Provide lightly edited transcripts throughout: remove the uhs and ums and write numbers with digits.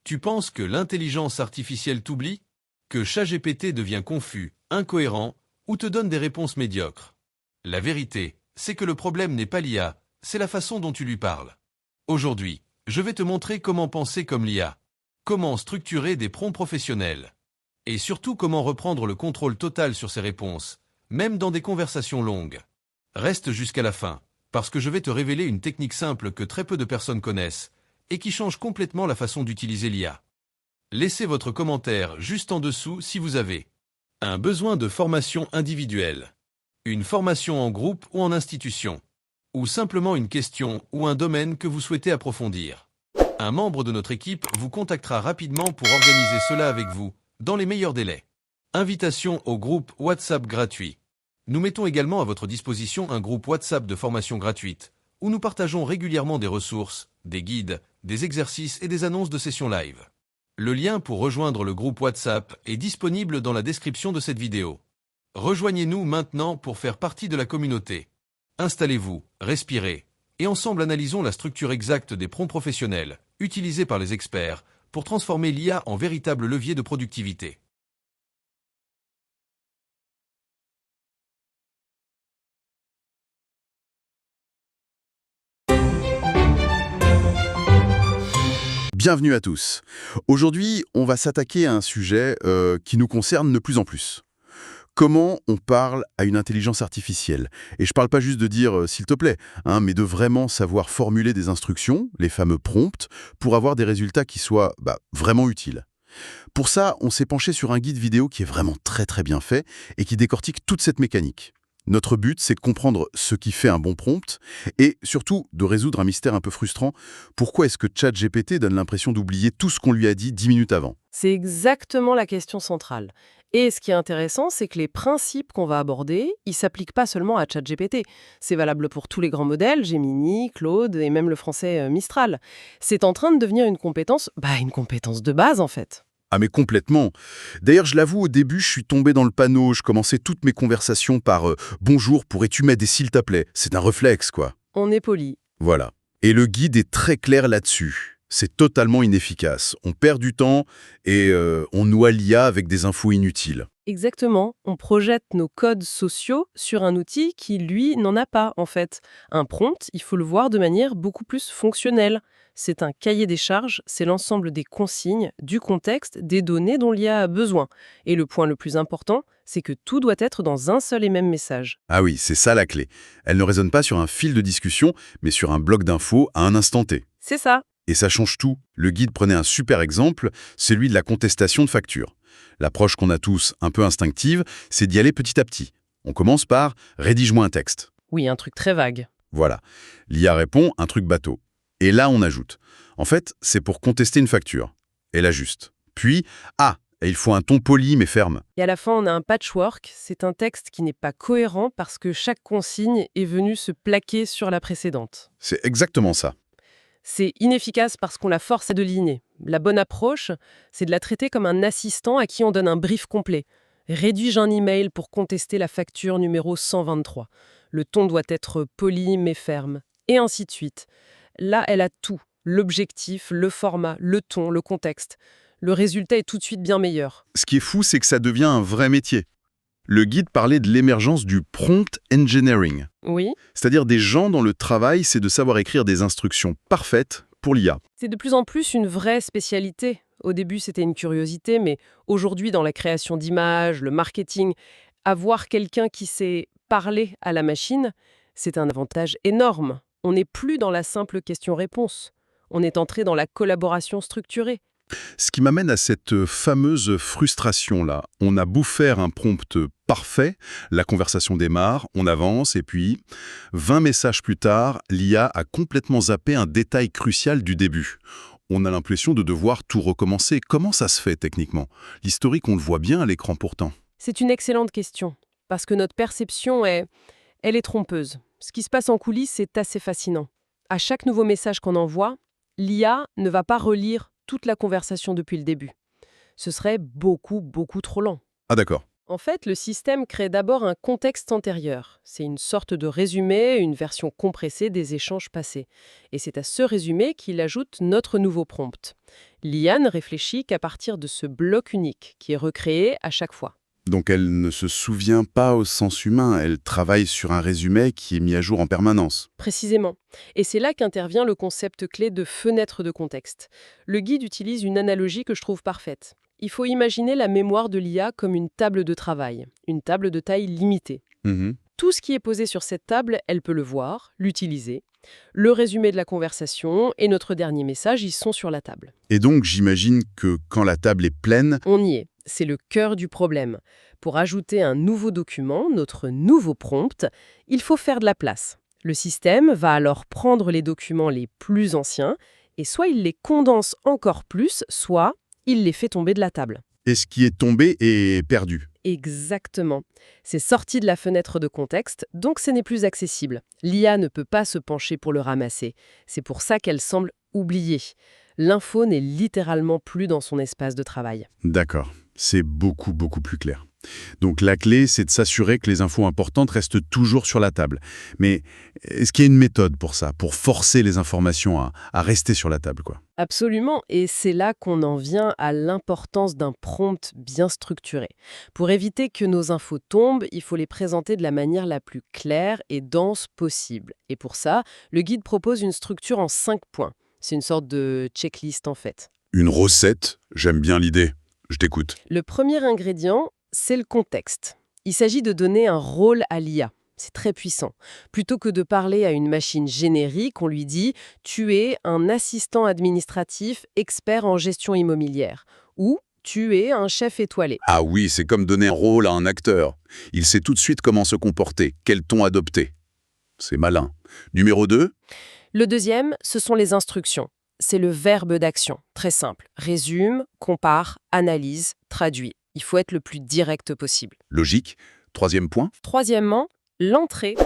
Tu penses que l'intelligence artificielle t'oublie? Que ChatGPT devient confus, incohérent ou te donne des réponses médiocres? La vérité, c'est que le problème n'est pas l'IA, c'est la façon dont tu lui parles. Aujourd'hui, je vais te montrer comment penser comme l'IA, comment structurer des prompts professionnels, et surtout comment reprendre le contrôle total sur ses réponses, même dans des conversations longues. Reste jusqu'à la fin, parce que je vais te révéler une technique simple que très peu de personnes connaissent, et qui change complètement la façon d'utiliser l'IA. Laissez votre commentaire juste en dessous si vous avez un besoin de formation individuelle, une formation en groupe ou en institution, ou simplement une question ou un domaine que vous souhaitez approfondir. Un membre de notre équipe vous contactera rapidement pour organiser cela avec vous, dans les meilleurs délais. Invitation au groupe WhatsApp gratuit. Nous mettons également à votre disposition un groupe WhatsApp de formation gratuite, où nous partageons régulièrement des ressources, des guides, des exercices et des annonces de sessions live. Le lien pour rejoindre le groupe WhatsApp est disponible dans la description de cette vidéo. Rejoignez-nous maintenant pour faire partie de la communauté. Installez-vous, respirez, et ensemble analysons la structure exacte des prompts professionnels, utilisés par les experts, pour transformer l'IA en véritable levier de productivité. Bienvenue à tous. Aujourd'hui, on va s'attaquer à un sujet qui nous concerne de plus en plus. Comment on parle à une intelligence artificielle? Et je parle pas juste de dire s'il te plaît, mais de vraiment savoir formuler des instructions, les fameux prompts, pour avoir des résultats qui soient vraiment utiles. Pour ça, on s'est penché sur un guide vidéo qui est vraiment très bien fait et qui décortique toute cette mécanique. Notre but, c'est de comprendre ce qui fait un bon prompt et surtout de résoudre un mystère un peu frustrant. Pourquoi est-ce que ChatGPT donne l'impression d'oublier tout ce qu'on lui a dit 10 minutes avant? C'est exactement la question centrale. Et ce qui est intéressant, c'est que les principes qu'on va aborder, ils ne s'appliquent pas seulement à ChatGPT. C'est valable pour tous les grands modèles, Gemini, Claude et même le français Mistral. C'est en train de devenir une compétence de base en fait. Ah mais complètement. D'ailleurs, je l'avoue, au début, je suis tombé dans le panneau. Je commençais toutes mes conversations par Bonjour, pourrais-tu m'aider s'il te plaît ?» C'est un réflexe, quoi. On est poli. Voilà. Et le guide est très clair là-dessus. C'est totalement inefficace. On perd du temps et on noie l'IA avec des infos inutiles. Exactement, on projette nos codes sociaux sur un outil qui, lui, n'en a pas, en fait. Un prompt, il faut le voir de manière beaucoup plus fonctionnelle. C'est un cahier des charges, c'est l'ensemble des consignes, du contexte, des données dont l'IA a besoin. Et le point le plus important, c'est que tout doit être dans un seul et même message. Ah oui, c'est ça la clé. Elle ne résonne pas sur un fil de discussion, mais sur un bloc d'infos à un instant T. C'est ça. Et ça change tout. Le guide prenait un super exemple, celui de la contestation de facture. L'approche qu'on a tous, un peu instinctive, c'est d'y aller petit à petit. On commence par « rédige-moi un texte ». Oui, un truc très vague. Voilà. L'IA répond un truc bateau. Et là, on ajoute. En fait, c'est pour contester une facture. Elle ajuste. Puis, et il faut un ton poli mais ferme. Et à la fin, on a un patchwork. C'est un texte qui n'est pas cohérent parce que chaque consigne est venue se plaquer sur la précédente. C'est exactement ça. C'est inefficace parce qu'on la force à deviner. La bonne approche, c'est de la traiter comme un assistant à qui on donne un brief complet. Rédige un email pour contester la facture numéro 123. Le ton doit être poli mais ferme. Et ainsi de suite. Là, elle a tout. L'objectif, le format, le ton, le contexte. Le résultat est tout de suite bien meilleur. Ce qui est fou, c'est que ça devient un vrai métier. Le guide parlait de l'émergence du prompt engineering. Oui. C'est-à-dire des gens dont le travail, c'est de savoir écrire des instructions parfaites pour l'IA. C'est de plus en plus une vraie spécialité. Au début, c'était une curiosité, mais aujourd'hui, dans la création d'images, le marketing, avoir quelqu'un qui sait parler à la machine, c'est un avantage énorme. On n'est plus dans la simple question-réponse. On est entré dans la collaboration structurée. Ce qui m'amène à cette fameuse frustration-là. On a beau faire un prompt parfait, la conversation démarre, on avance, et puis, 20 messages plus tard, l'IA a complètement zappé un détail crucial du début. On a l'impression de devoir tout recommencer. Comment ça se fait techniquement? L'historique, on le voit bien à l'écran pourtant. C'est une excellente question, parce que notre perception elle est trompeuse. Ce qui se passe en coulisses est assez fascinant. À chaque nouveau message qu'on envoie, l'IA ne va pas relire toute la conversation depuis le début. Ce serait beaucoup trop lent. Ah d'accord. En fait, le système crée d'abord un contexte antérieur. C'est une sorte de résumé, une version compressée des échanges passés. Et c'est à ce résumé qu'il ajoute notre nouveau prompt. L'IA ne réfléchit qu'à partir de ce bloc unique, qui est recréé à chaque fois. Donc elle ne se souvient pas au sens humain, elle travaille sur un résumé qui est mis à jour en permanence. Précisément. Et c'est là qu'intervient le concept clé de fenêtre de contexte. Le guide utilise une analogie que je trouve parfaite. Il faut imaginer la mémoire de l'IA comme une table de travail, une table de taille limitée. Mhm. Tout ce qui est posé sur cette table, elle peut le voir, l'utiliser. Le résumé de la conversation et notre dernier message, ils sont sur la table. Et donc j'imagine que quand la table est pleine, On y est. C'est le cœur du problème. Pour ajouter un nouveau document, notre nouveau prompt, il faut faire de la place. Le système va alors prendre les documents les plus anciens et soit il les condense encore plus, soit il les fait tomber de la table. et ce qui est tombé est perdu. Exactement. C'est sorti de la fenêtre de contexte, donc ce n'est plus accessible. L'IA ne peut pas se pencher pour le ramasser. C'est pour ça qu'elle semble oubliée. L'info n'est littéralement plus dans son espace de travail. D'accord, c'est beaucoup, beaucoup plus clair. Donc la clé, c'est de s'assurer que les infos importantes restent toujours sur la table. Mais est-ce qu'il y a une méthode pour ça, pour forcer les informations à rester sur la table, quoi? Absolument, et c'est là qu'on en vient à l'importance d'un prompt bien structuré. Pour éviter que nos infos tombent, il faut les présenter de la manière la plus claire et dense possible. Et pour ça, le guide propose une structure en 5 points. C'est une sorte de checklist en fait. Une recette, j'aime bien l'idée. Je t'écoute. Le premier ingrédient, c'est le contexte. Il s'agit de donner un rôle à l'IA. C'est très puissant. Plutôt que de parler à une machine générique, on lui dit « Tu es un assistant administratif expert en gestion immobilière » ou « Tu es un chef étoilé ». Ah oui, c'est comme donner un rôle à un acteur. Il sait tout de suite comment se comporter, quel ton adopter. C'est malin. Numéro 2. Le deuxième, ce sont les instructions. C'est le verbe d'action, très simple. Résume, compare, analyse, traduit. Il faut être le plus direct possible. Logique. Troisième point. Troisièmement, l'entrée.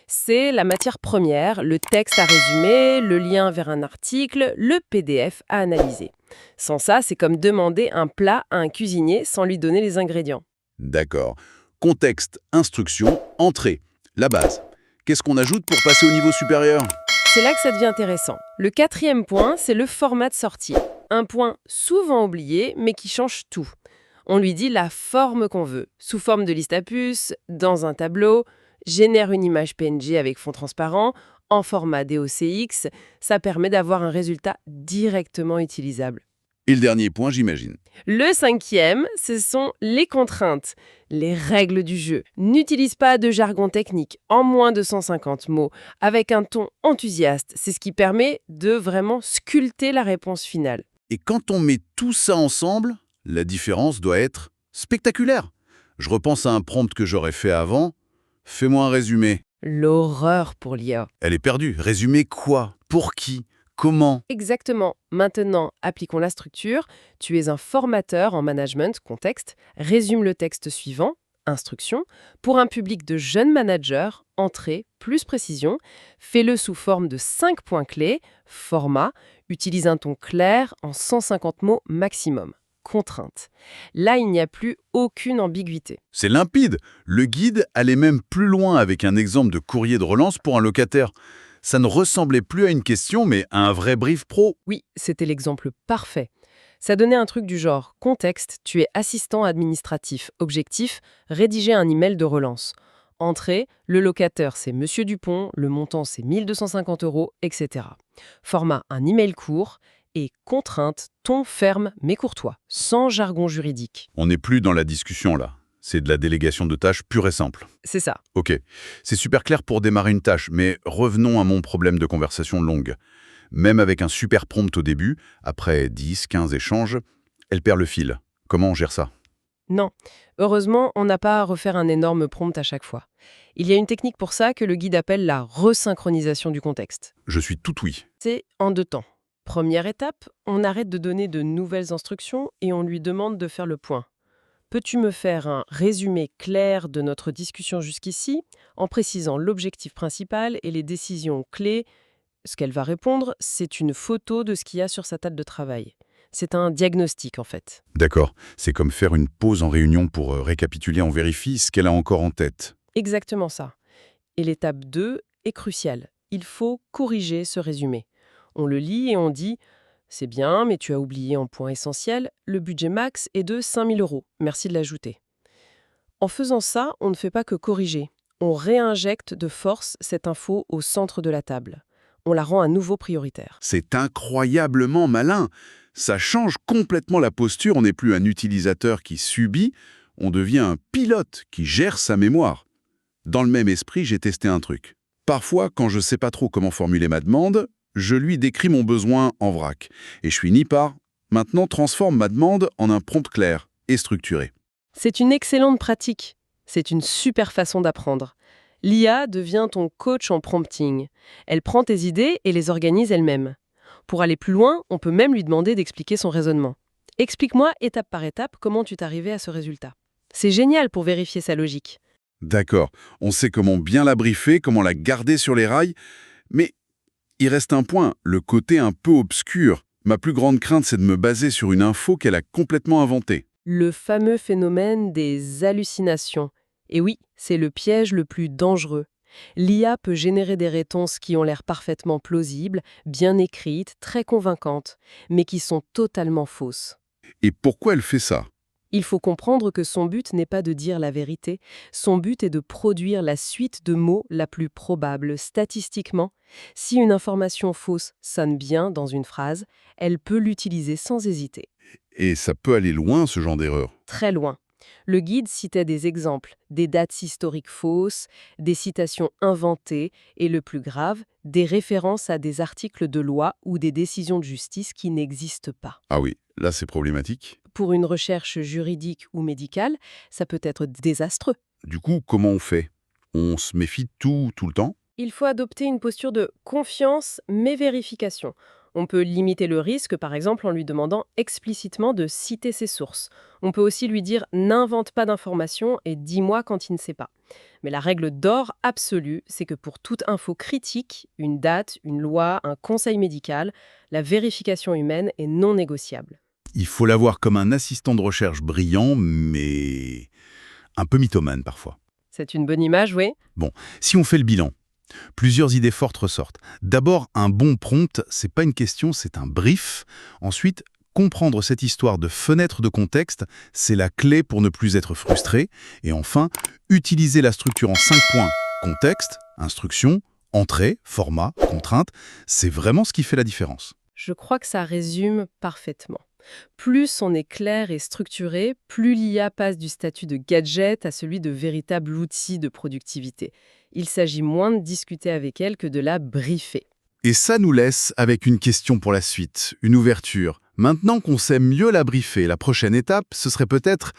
C'est la matière première, le texte à résumer, le lien vers un article, le PDF à analyser. Sans ça, c'est comme demander un plat à un cuisinier sans lui donner les ingrédients. D'accord. Contexte, instruction, entrée. La base. Qu'est-ce qu'on ajoute pour passer au niveau supérieur? C'est là que ça devient intéressant. Le quatrième point, c'est le format de sortie. Un point souvent oublié, mais qui change tout. On lui dit la forme qu'on veut, sous forme de liste à puces, dans un tableau, génère une image PNG avec fond transparent, en format DOCX, ça permet d'avoir un résultat directement utilisable. Et le dernier point, j'imagine. Le cinquième, ce sont les contraintes, les règles du jeu. N'utilise pas de jargon technique en moins de 150 mots, avec un ton enthousiaste. C'est ce qui permet de vraiment sculpter la réponse finale. Et quand on met tout ça ensemble, la différence doit être spectaculaire. Je repense à un prompt que j'aurais fait avant. Fais-moi un résumé. L'horreur pour l'IA. Elle est perdue. Résumé quoi? Pour qui? Comment? Exactement. Maintenant, appliquons la structure. Tu es un formateur en management, contexte. Résume le texte suivant, instruction. Pour un public de jeunes managers, entrée, plus précision. Fais-le sous forme de 5 points clés, format. Utilise un ton clair en 150 mots maximum. Contrainte. Là, il n'y a plus aucune ambiguïté. C'est limpide. Le guide allait même plus loin avec un exemple de courrier de relance pour un locataire. Ça ne ressemblait plus à une question, mais à un vrai brief pro. Oui, c'était l'exemple parfait. Ça donnait un truc du genre « Contexte, tu es assistant administratif. Objectif, rédiger un email de relance. Entrée, le locataire c'est Monsieur Dupont, le montant c'est 1 250 €, etc. Format, un email court. Et contrainte, ton ferme mais courtois, sans jargon juridique. On n'est plus dans la discussion là. C'est de la délégation de tâches pure et simple. C'est ça. Ok, c'est super clair pour démarrer une tâche, mais revenons à mon problème de conversation longue. Même avec un super prompt au début, après 10, 15 échanges, elle perd le fil. Comment on gère ça? Non. Heureusement, on n'a pas à refaire un énorme prompt à chaque fois. Il y a une technique pour ça que le guide appelle la resynchronisation du contexte. Je suis tout oui. C'est en 2 temps. Première étape, on arrête de donner de nouvelles instructions et on lui demande de faire le point. Peux-tu me faire un résumé clair de notre discussion jusqu'ici, en précisant l'objectif principal et les décisions clés? Ce qu'elle va répondre, c'est une photo de ce qu'il y a sur sa table de travail. C'est un diagnostic, en fait. D'accord, c'est comme faire une pause en réunion pour récapituler, on vérifie ce qu'elle a encore en tête. Exactement ça. Et l'étape 2 est cruciale. Il faut corriger ce résumé. On le lit et on dit « C'est bien, mais tu as oublié un point essentiel, le budget max est de 5 000 €. Merci de l'ajouter. » En faisant ça, on ne fait pas que corriger. On réinjecte de force cette info au centre de la table. On la rend à nouveau prioritaire. C'est incroyablement malin. Ça change complètement la posture, on n'est plus un utilisateur qui subit, on devient un pilote qui gère sa mémoire. Dans le même esprit, j'ai testé un truc. Parfois, quand je ne sais pas trop comment formuler ma demande, je lui décris mon besoin en vrac. Et je finis par « Maintenant, transforme ma demande en un prompt clair et structuré ». C'est une excellente pratique. C'est une super façon d'apprendre. L'IA devient ton coach en prompting. Elle prend tes idées et les organise elle-même. Pour aller plus loin, on peut même lui demander d'expliquer son raisonnement. Explique-moi étape par étape comment tu t'arrivais à ce résultat. C'est génial pour vérifier sa logique. D'accord, on sait comment bien la briefer, comment la garder sur les rails, mais il reste un point, le côté un peu obscur. Ma plus grande crainte, c'est de me baser sur une info qu'elle a complètement inventée. Le fameux phénomène des hallucinations. Et oui, c'est le piège le plus dangereux. L'IA peut générer des réponses qui ont l'air parfaitement plausibles, bien écrites, très convaincantes, mais qui sont totalement fausses. Et pourquoi elle fait ça? Il faut comprendre que son but n'est pas de dire la vérité, son but est de produire la suite de mots la plus probable. Statistiquement, si une information fausse sonne bien dans une phrase, elle peut l'utiliser sans hésiter. Et ça peut aller loin, ce genre d'erreur. Très loin. Le guide citait des exemples, des dates historiques fausses, des citations inventées et, le plus grave, des références à des articles de loi ou des décisions de justice qui n'existent pas. Ah oui, là c'est problématique. Pour une recherche juridique ou médicale, ça peut être désastreux. Du coup, comment on fait? On se méfie de tout le temps? Il faut adopter une posture de confiance mais vérification. On peut limiter le risque, par exemple, en lui demandant explicitement de citer ses sources. On peut aussi lui dire « n'invente pas d'informations et dis-moi quand il ne sait pas ». Mais la règle d'or absolue, c'est que pour toute info critique, une date, une loi, un conseil médical, la vérification humaine est non négociable. Il faut l'avoir comme un assistant de recherche brillant, mais un peu mythomane parfois. C'est une bonne image, oui. Bon, si on fait le bilan, plusieurs idées fortes ressortent. D'abord, un bon prompt, c'est pas une question, c'est un brief. Ensuite, comprendre cette histoire de fenêtre de contexte, c'est la clé pour ne plus être frustré. Et enfin, utiliser la structure en 5 points. Contexte, instruction, entrée, format, contrainte, c'est vraiment ce qui fait la différence. Je crois que ça résume parfaitement. Plus on est clair et structuré, plus l'IA passe du statut de gadget à celui de véritable outil de productivité. Il s'agit moins de discuter avec elle que de la briefer. Et ça nous laisse avec une question pour la suite, une ouverture. Maintenant qu'on sait mieux la briefer, la prochaine étape, ce serait peut-être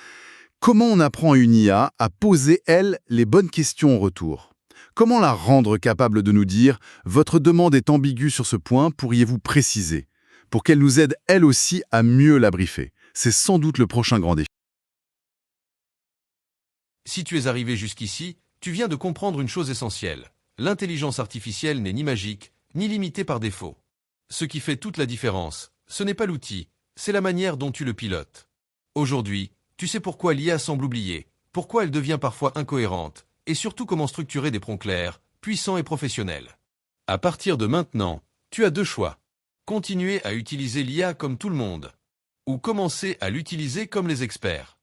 comment on apprend à une IA à poser, elle, les bonnes questions en retour. Comment la rendre capable de nous dire « Votre demande est ambiguë sur ce point, pourriez-vous préciser ?» pour qu'elle nous aide, elle aussi, à mieux la briefer. C'est sans doute le prochain grand défi. Si tu es arrivé jusqu'ici, tu viens de comprendre une chose essentielle. L'intelligence artificielle n'est ni magique, ni limitée par défaut. Ce qui fait toute la différence, ce n'est pas l'outil, c'est la manière dont tu le pilotes. Aujourd'hui, tu sais pourquoi l'IA semble oubliée, pourquoi elle devient parfois incohérente, et surtout comment structurer des prompts clairs, puissants et professionnels. À partir de maintenant, tu as 2 choix. Continuer à utiliser l'IA comme tout le monde, ou commencer à l'utiliser comme les experts.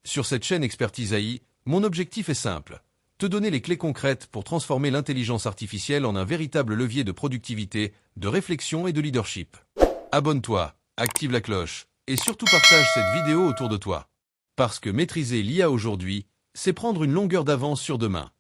Sur cette chaîne Expertise AI, mon objectif est simple, te donner les clés concrètes pour transformer l'intelligence artificielle en un véritable levier de productivité, de réflexion et de leadership. Abonne-toi, active la cloche, et surtout partage cette vidéo autour de toi. Parce que maîtriser l'IA aujourd'hui, c'est prendre une longueur d'avance sur demain.